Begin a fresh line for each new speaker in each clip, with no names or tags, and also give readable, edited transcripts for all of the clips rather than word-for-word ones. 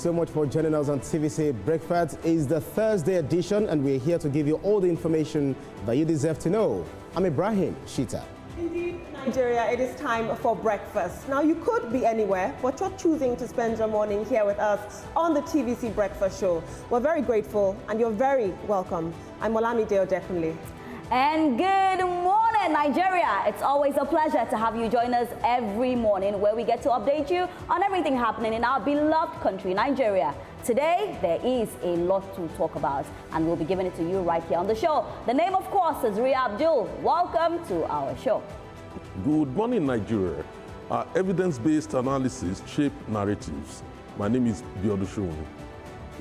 So much for joining us on TVC Breakfast. It's the Thursday edition, and we're here to give you all the information that you deserve to know. I'm Ibrahim Shita.
Indeed, Nigeria, it is time for breakfast. Now, you could be anywhere, but you're choosing to spend your morning here with us on the TVC Breakfast Show. We're very grateful, and you're very welcome. I'm Olamide Odekunle.
And good morning, Nigeria. It's always a pleasure to have you join us every morning where we get to update you on everything happening in our beloved country, Nigeria. Today, there is a lot to talk about, and we'll be giving it to you right here on the show. The name, of course, is Ria Abdul. Welcome to our show.
Good morning, Nigeria. Our evidence-based analysis shape narratives. My name is Biodun.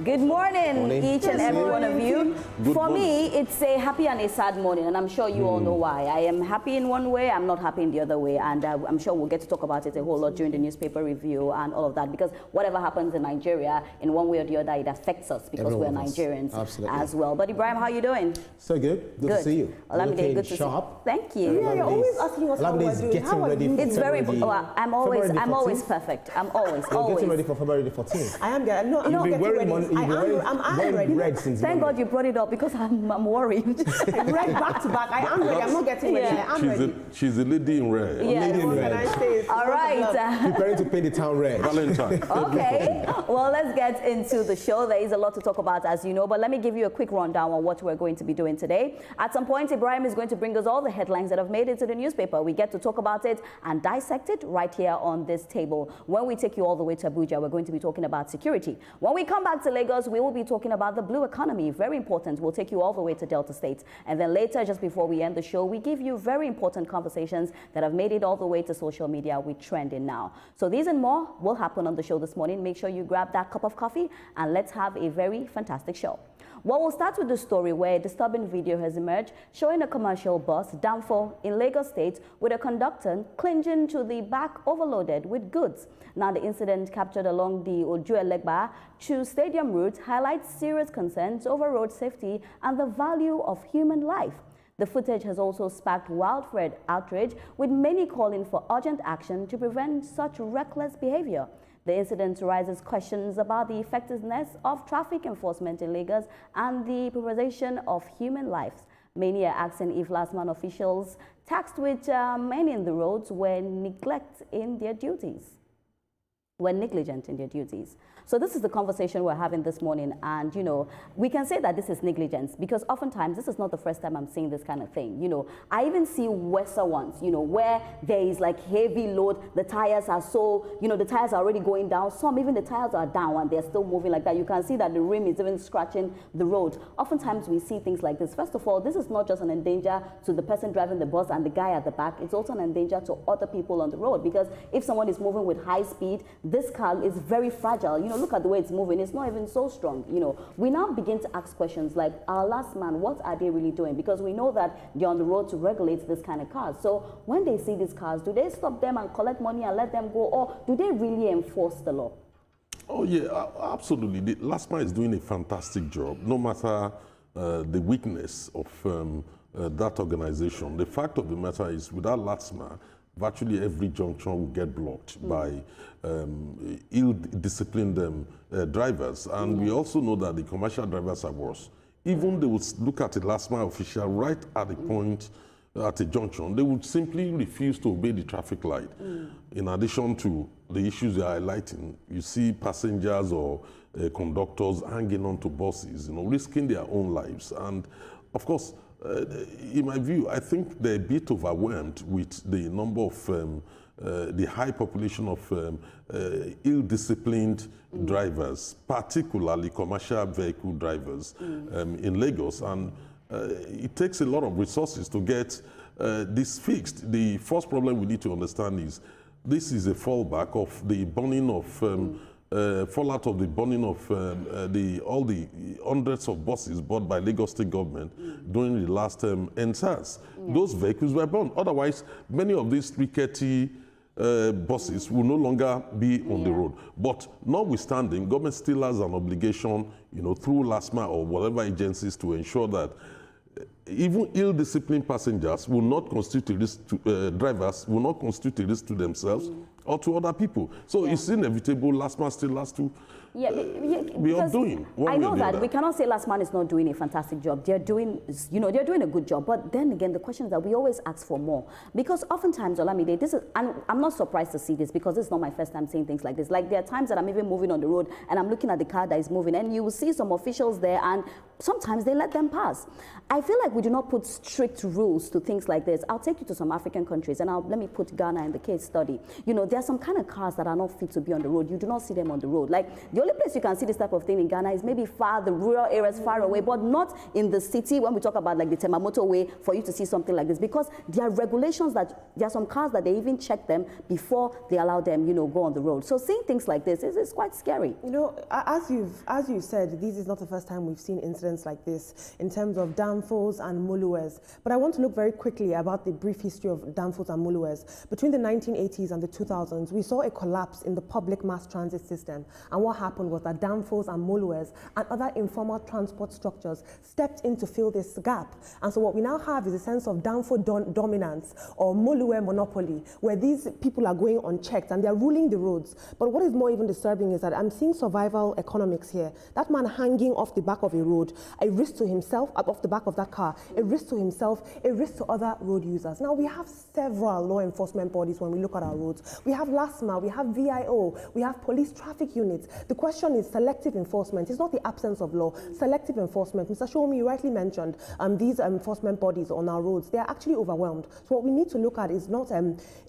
Good morning, each and every one of you. For me, it's a happy and a sad morning, and I'm sure you all know why. I am happy in one way, I'm not happy in the other way, and I'm sure we'll get to talk about it a whole lot during the newspaper review and all of that, because whatever happens in Nigeria, in one way or the other, it affects us because we're Nigerians as well. But Ibrahim, how are you doing?
So good. Good to see you.
Olamide, good to see you. Thank you.
Yeah, you're always asking us how we're doing. How are you?
It's very. I'm always perfect. I'm always.
You're getting ready for February the 14th.
I am getting. No, I'm not getting ready. I'm ready.
Red since
Thank God you brought it up because I'm worried.
Red back to back. I am ready. I'm not getting ready. I am ready.
She's a lady in red.
Yes.
Lady in red.
All right.
Preparing to paint the town red.
Valentine.
Okay. Well, let's get into the show. There is a lot to talk about, as you know, but let me give you a quick rundown on what we're going to be doing today. At some point, Ibrahim is going to bring us all the headlines that have made it to the newspaper. We get to talk about it and dissect it right here on this table. When we take you all the way to Abuja, we're going to be talking about security. When we come back to Lagos, we will be talking about the blue economy. Very important. We'll take you all the way to Delta State. And then later, just before we end the show, we give you very important conversations that have made it all the way to social media with trending now. So these and more will happen on the show this morning. Make sure you grab that cup of coffee and let's have a very fantastic show. Well, we'll start with the story where a disturbing video has emerged showing a commercial bus downfall in Lagos State with a conductor clinging to the back overloaded with goods. Now, the incident captured along the Ojuelegba to Stadium route highlights serious concerns over road safety and the value of human life. The footage has also sparked widespread outrage, with many calling for urgent action to prevent such reckless behavior. The incident raises questions about the effectiveness of traffic enforcement in Lagos and the preservation of human lives. Many are asking if last-man officials tasked with manning the roads were negligent in their duties. So this is the conversation we're having this morning, and you know, we can say that this is negligence because oftentimes this is not the first time I'm seeing this kind of thing. You know, I even see worser ones, you know, where there is like heavy load, the tires are so, you know, the tires are already going down. Some even the tires are down and they're still moving like that. You can see that the rim is even scratching the road. Oftentimes we see things like this. First of all, this is not just an endanger to the person driving the bus and the guy at the back. It's also an endanger to other people on the road, because if someone is moving with high speed, this car is very fragile. You know, look at the way it's moving. It's not even so strong. You know, we now begin to ask questions like, our last man, what are they really doing? Because we know that they're on the road to regulate this kind of cars. So when they see these cars, do they stop them and collect money and let them go, or do they really enforce the law?
Oh yeah, absolutely. The last man is doing a fantastic job, no matter the weakness of that organization. The fact of the matter is, without last man, virtually every junction will get blocked by ill-disciplined drivers. And we also know that the commercial drivers are worse. Even they would look at a last-mile official right at the point at a junction, they would simply refuse to obey the traffic light. In addition to the issues they are highlighting, you see passengers or conductors hanging on to buses, you know, risking their own lives. And of course, in my view, I think they're a bit overwhelmed with the number of the high population of ill-disciplined drivers, particularly commercial vehicle drivers in Lagos. And it takes a lot of resources to get this fixed. The first problem we need to understand is this is a fallback of the burning of fallout of the burning of all the hundreds of buses bought by Lagos State government during the last NSAS. Those vehicles were burned. Otherwise, many of these rickety buses will no longer be on the road. But notwithstanding, government still has an obligation, you know, through LASMA or whatever agencies, to ensure that even ill-disciplined passengers will not constitute a risk to drivers, will not constitute a risk to themselves or to other people. So it's inevitable. LASMA still has to we are doing.
I know that we cannot say Last Man is not doing a fantastic job. They're doing, they're doing a good job. But then again, the question is that we always ask for more, because oftentimes, Olamide, this is, and I'm not surprised to see this because this is not my first time saying things like this. Like there are times that I'm even moving on the road and I'm looking at the car that is moving, and you will see some officials there, and sometimes they let them pass. I feel like we do not put strict rules to things like this. I'll take you to some African countries, and let me put Ghana in the case study. There are some kind of cars that are not fit to be on the road. You do not see them on the road. Like the only place you can see this type of thing in Ghana is maybe the rural areas far away, but not in the city when we talk about like the Temamoto way for you to see something like this, because there are regulations that there are some cars that they even check them before they allow them, go on the road. So seeing things like this is quite scary.
As you said, this is not the first time we've seen incidents like this in terms of danfos and mulues. But I want to look very quickly about the brief history of danfos and mulues. Between the 1980s and the 2000s, we saw a collapse in the public mass transit system. And what happened was that danfos and mulues and other informal transport structures stepped in to fill this gap. And so what we now have is a sense of danfo dominance or mulue monopoly, where these people are going unchecked and they're ruling the roads. But what is more even disturbing is that I'm seeing survival economics here. That man hanging off the back of a road, a risk to himself, off the back of that car, a risk to himself, a risk to other road users. Now, we have several law enforcement bodies when we look at our roads. We have LASMA, we have VIO, we have police traffic units. The question is selective enforcement. It's not the absence of law. Selective enforcement. Mr. Shomi, you rightly mentioned these enforcement bodies on our roads. They are actually overwhelmed. So what we need to look at is not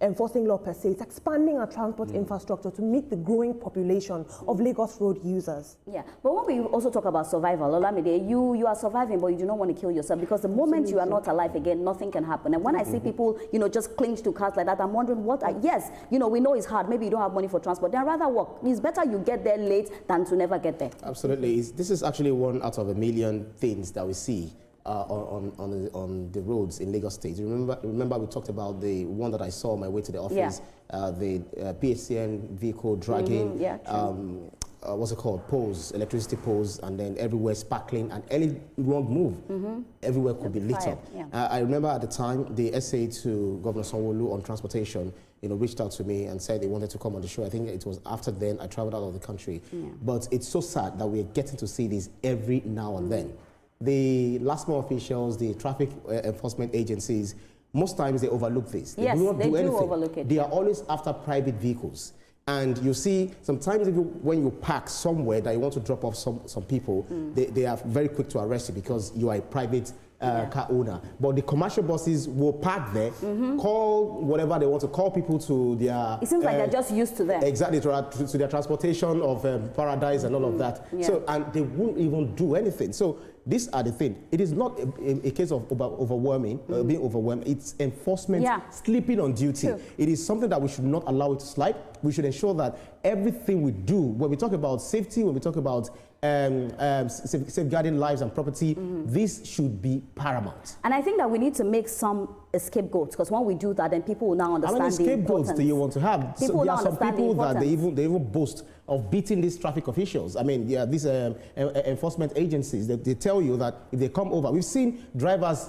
enforcing law per se. It's expanding our transport infrastructure to meet the growing population of Lagos road users.
Yeah, but when we also talk about survival, Olamide, you are surviving, but you do not want to kill yourself, because the moment you are not alive again, nothing can happen. And when I see people, just cling to cars like that, I'm wondering yes, we know it's hard. Maybe you don't have money for transport. Then rather walk. It's better you get there late than to never get there.
Absolutely. This is actually one out of a million things that we see on the roads in Lagos State. Remember we talked about the one that I saw on my way to the office, the PHCN vehicle dragging, what's it called, poles, electricity poles, and then everywhere sparkling, and any wrong move, everywhere could be lit up. I remember at the time, the SA to Governor Sanwo-Olu on transportation, reached out to me and said they wanted to come on the show. I think it was after then I traveled out of the country. But it's so sad that we're getting to see this every now and then. The LASMA officials, the traffic enforcement agencies, most times they overlook this. They do not do anything.
Overlook it.
They are always after private vehicles. And you see, sometimes when you park somewhere that you want to drop off some people, they are very quick to arrest you because you are a private car owner. But the commercial buses will park there, call whatever they want to call people to their...
It seems like they're just used to that.
Exactly, to their transportation of paradise and all of that. So, and they won't even do anything. So these are the thing. It is not a case of overwhelming, being overwhelmed. It's enforcement sleeping on duty. True. It is something that we should not allow it to slide. We should ensure that everything we do, when we talk about safety, when we talk about safeguarding lives and property, this should be paramount.
And I think that we need to make some scapegoats, because when we do that, then people will now understand. How many
scapegoats do you want to have? So there are some people that they even boast of beating these traffic officials. I mean, these enforcement agencies, they tell you that if they come over, we've seen drivers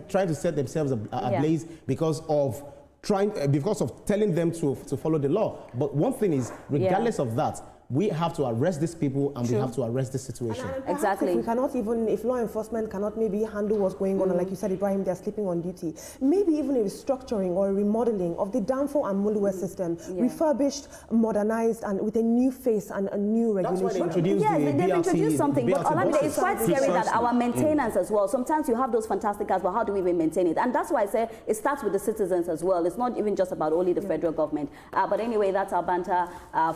trying to set themselves ablaze because of telling them to follow the law. But one thing is, regardless of that, we have to arrest these people and we have to arrest this situation.
And exactly. If we cannot if law enforcement cannot maybe handle what's going on, and like you said, Ibrahim, they're sleeping on duty, maybe even a restructuring or a remodeling of the Danfo and Mulue system, refurbished, modernized, and with a new face and a new regulation.
That's why they introduced
they've introduced something, but Olamide, it's quite scary that our maintenance as well, sometimes you have those fantastic cars, but how do we even maintain it? And that's why I say it starts with the citizens as well. It's not even just about only the federal government. But anyway, that's our banter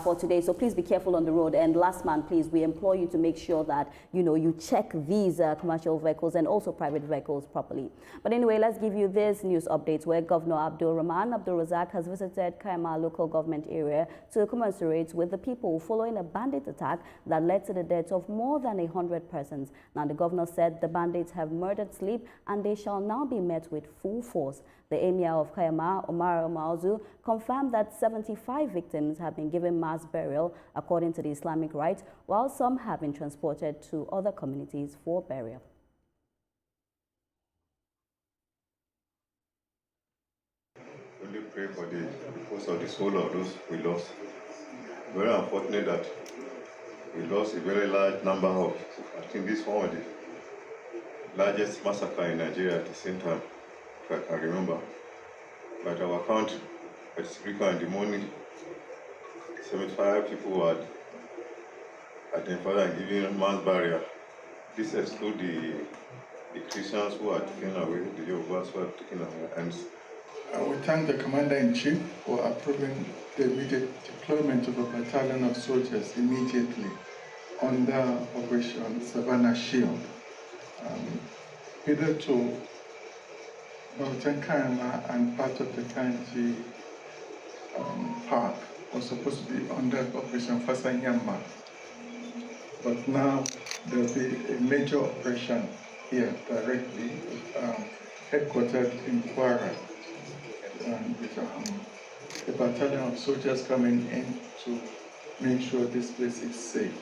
for today. So please be careful on the road. And last man, please, we implore you to make sure that you check these commercial vehicles and also private vehicles properly. But anyway, let's give you this news update where Governor Abdul-Rahman Abdul-Razak has visited Kayama local government area to commiserate with the people following a bandit attack that led to the deaths of more than 100 persons. Now, the governor said the bandits have murdered sleep and they shall now be met with full force. The Emir of Kayama, Omar Mauzu, confirmed that 75 victims have been given mass burial according to the Islamic rite, while some have been transported to other communities for burial.
Only pray for the repose of the soul of those we lost. Very unfortunate that we lost a very large number of, I think this one was the largest massacre in Nigeria at the same time, if I can remember. But our count, at 3 in the morning, 75 people were identified and given mass barrier. This excludes the Christians who are taken away, the Yorubas who are taken away. And
I would thank the Commander-in-Chief for approving the immediate deployment of a battalion of soldiers immediately under Operation Savannah Shield. Hitherto, Bautan Kayama and part of the Kanji Park was supposed to be under Operation Fasanyama. But now there will be a major operation here directly, headquartered in Kwara. With a battalion of soldiers coming in to make sure this place is safe.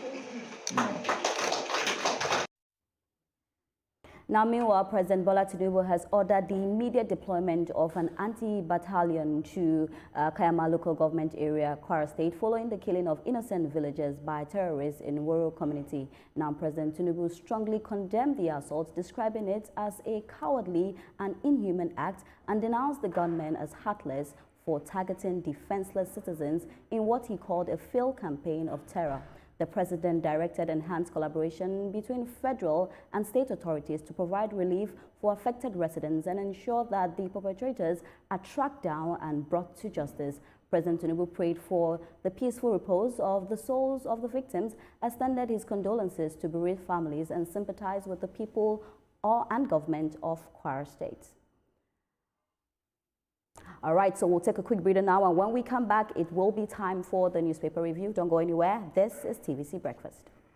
Now, meanwhile, President Bola Tinubu has ordered the immediate deployment of an anti-battalion to Kayama local government area, Kwara State, following the killing of innocent villagers by terrorists in Woro community. Now, President Tinubu strongly condemned the assault, describing it as a cowardly and inhuman act, and denounced the gunmen as heartless for targeting defenseless citizens in what he called a failed campaign of terror. The president directed enhanced collaboration between federal and state authorities to provide relief for affected residents and ensure that the perpetrators are tracked down and brought to justice. President Tinubu prayed for the peaceful repose of the souls of the victims, extended his condolences to bereaved families, and sympathized with the people and government of Kwara State. All right, so we'll take a quick breather now, and when we come back, it will be time for the newspaper review. Don't go anywhere. This is TVC Breakfast.